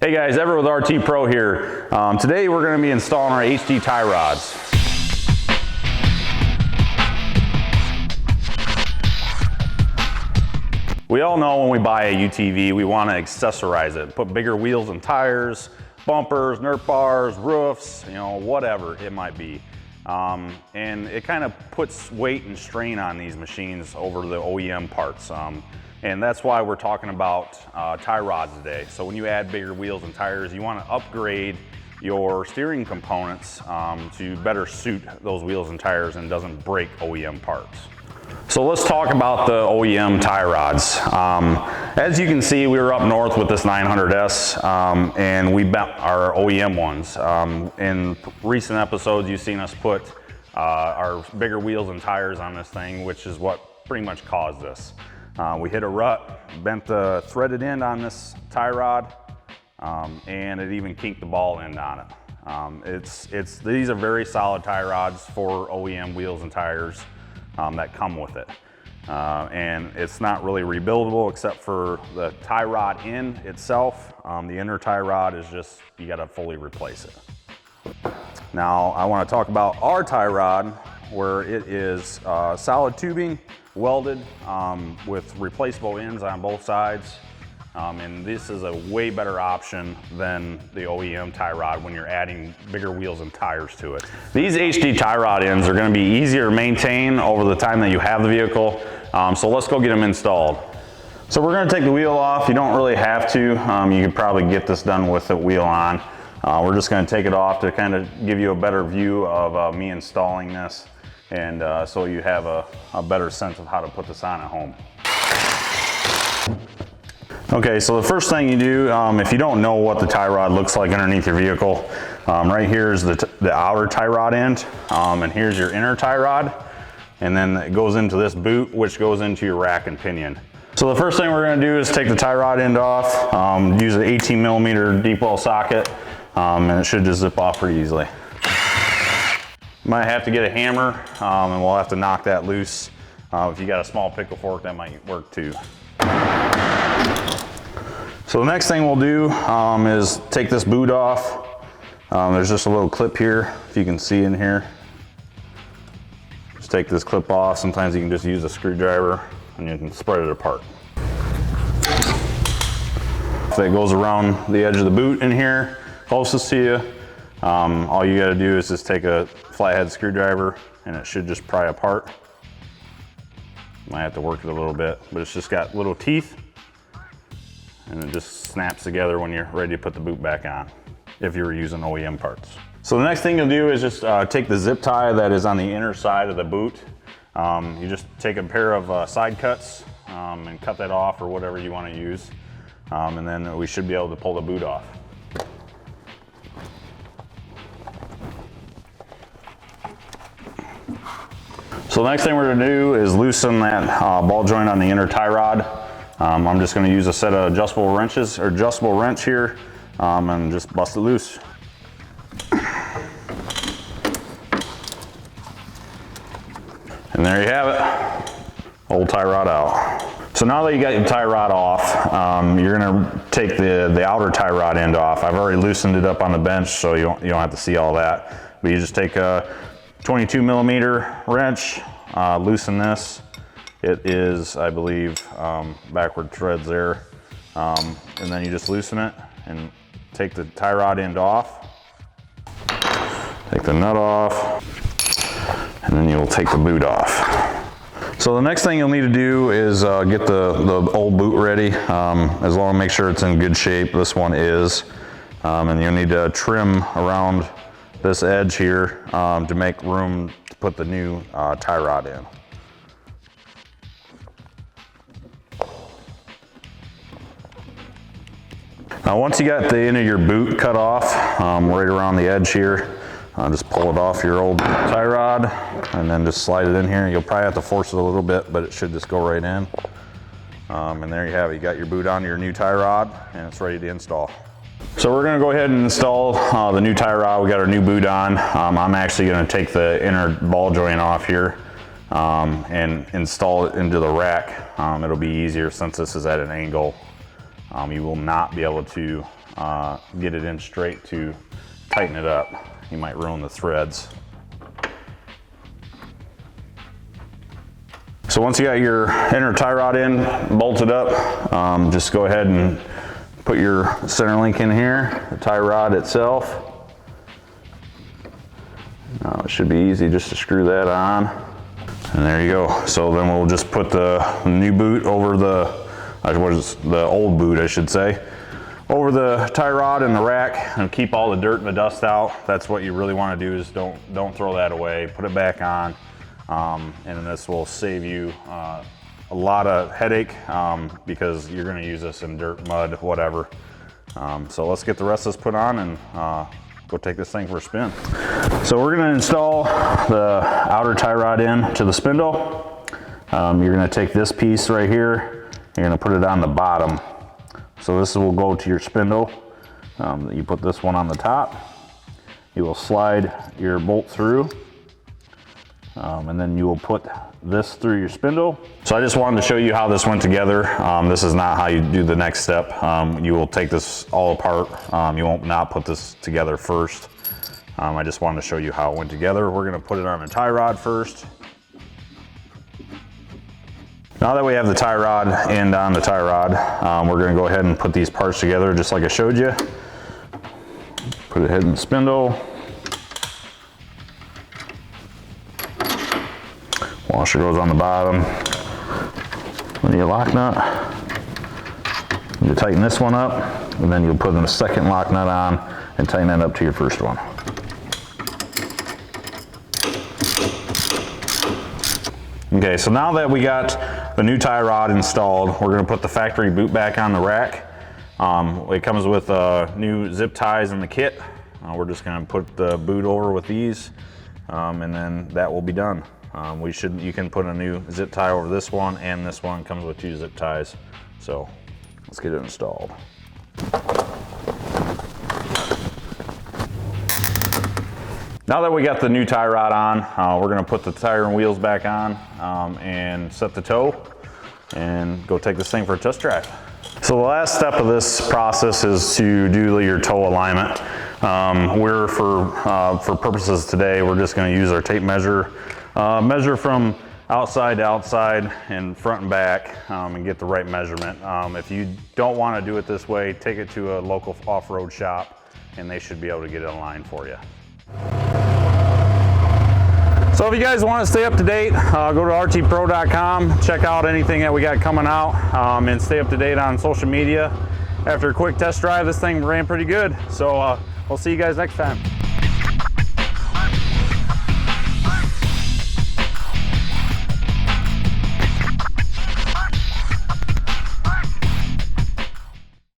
Hey guys, Everett with RT Pro here. Today we're going to be installing our HD tie rods. We all know when we buy a UTV, we want to accessorize it, put bigger wheels and tires, bumpers, nerf bars, roofs, you know, whatever it might be. And it kind of puts weight and strain on these machines over the OEM parts. And that's why we're talking about tie rods today. So when you add bigger wheels and tires, you want to upgrade your steering components to better suit those wheels and tires and doesn't break OEM parts. So let's talk about the OEM tie rods. As you can see, we were up north with this 900S and we bent our OEM ones. In recent episodes, you've seen us put our bigger wheels and tires on this thing, which is what pretty much caused this. We hit a rut, bent the threaded end on this tie rod, and it even kinked the ball end on it. These are very solid tie rods for OEM wheels and tires that come with it. And it's not really rebuildable except for the tie rod end itself. The inner tie rod is just, you gotta fully replace it. Now I wanna talk about our tie rod, where it is solid tubing, welded with replaceable ends on both sides. And this is a way better option than the OEM tie rod when you're adding bigger wheels and tires to it. These HD tie rod ends are going to be easier to maintain over the time that you have the vehicle. So let's go get them installed. So we're going to take the wheel off. You don't really have to. You could probably get this done with the wheel on. We're just going to take it off to kind of give you a better view of me installing this, and so you have a better sense of how to put this on at home. Okay, so the first thing you do, if you don't know what the tie rod looks like underneath your vehicle, right here is the outer tie rod end, and here's your inner tie rod, and then it goes into this boot, which goes into your rack and pinion. So the first thing we're going to do is take the tie rod end off, use an 18mm deep well socket, and it should just zip off pretty easily. You might have to get a hammer, and we'll have to knock that loose. If you got a small pickle fork, that might work too. So the next thing we'll do is take this boot off. There's just a little clip here, if you can see in here. Just take this clip off. Sometimes you can just use a screwdriver and you can spread it apart. If it goes around the edge of the boot in here, closest to you, all you gotta do is just take a flathead screwdriver and it should just pry apart. Might have to work it a little bit, but it's just got little teeth, and it just snaps together when you're ready to put the boot back on, if you're using OEM parts. So the next thing you'll do is just take the zip tie that is on the inner side of the boot. You just take a pair of side cuts and cut that off, or whatever you want to use, and then we should be able to pull the boot off. So the next thing we're going to do is loosen that ball joint on the inner tie rod. I'm just going to use a set of adjustable wrenches, or adjustable wrench here, and just bust it loose. And there you have it, old tie rod out. So now that you got your tie rod off, you're going to take the outer tie rod end off. I've already loosened it up on the bench, so you don't have to see all that. But you just take a 22mm wrench, loosen this. It is, I believe, backward threads there. And then you just loosen it and take the tie rod end off. Take the nut off, and then you'll take the boot off. So the next thing you'll need to do is get the old boot ready. As long as make sure it's in good shape. This one is. And you'll need to trim around this edge here to make room to put the new tie rod in. Now once you got the end of your boot cut off, right around the edge here, just pull it off your old tie rod and then just slide it in here. You'll probably have to force it a little bit, but it should just go right in. And there you have it. You got your boot onto your new tie rod and it's ready to install. So we're going to go ahead and install the new tie rod. We got our new boot on. I'm actually going to take the inner ball joint off here and install it into the rack. It'll be easier since this is at an angle. you will not be able to get it in straight to tighten it up. You might ruin the threads. So once you got your inner tie rod in, bolted up, just go ahead and put your center link in here, the tie rod itself. It should be easy just to screw that on. And there you go. So then we'll just put the new boot over the old boot, I should say, over the tie rod in the rack and keep all the dirt and the dust out. That's what you really want to do, is don't throw that away. Put it back on, and this will save you a lot of headache because you're going to use this in dirt, mud, whatever. So let's get the rest of this put on and go take this thing for a spin. So we're going to install the outer tie rod in to the spindle. You're going to take this piece right here, you're going to put it on the bottom. So this will go to your spindle. You put this one on the top. You will slide your bolt through, and then you will put this through your spindle. So I just wanted to show you how this went together. This is not how you do the next step. You will take this all apart. You won't not put this together first. I just wanted to show you how it went together. We're gonna put it on a tie rod first. Now that we have the tie rod end on the tie rod, we're gonna go ahead and put these parts together just like I showed you. Put it head in the spindle. Washer goes on the bottom. Then your lock nut. You tighten this one up, and then you'll put in a second lock nut on and tighten that up to your first one. Okay, so now that we got the new tie rod installed, we're going to put the factory boot back on the rack. It comes with new zip ties in the kit. We're just going to put the boot over with these, and then that will be done. You can put a new zip tie over this one, and this one comes with 2 zip ties. So let's get it installed. Now that we got the new tie rod on, we're gonna put the tire and wheels back on and set the toe and go take this thing for a test drive. So the last step of this process is to do your toe alignment. For purposes today, we're just gonna use our tape measure. Measure from outside to outside and front and back and get the right measurement. If you don't want to do it this way, take it to a local off-road shop and they should be able to get it aligned for you. So if you guys want to stay up to date, go to rtpro.com, check out anything that we got coming out, and stay up to date on social media. After a quick test drive, this thing ran pretty good. So we'll see you guys next time.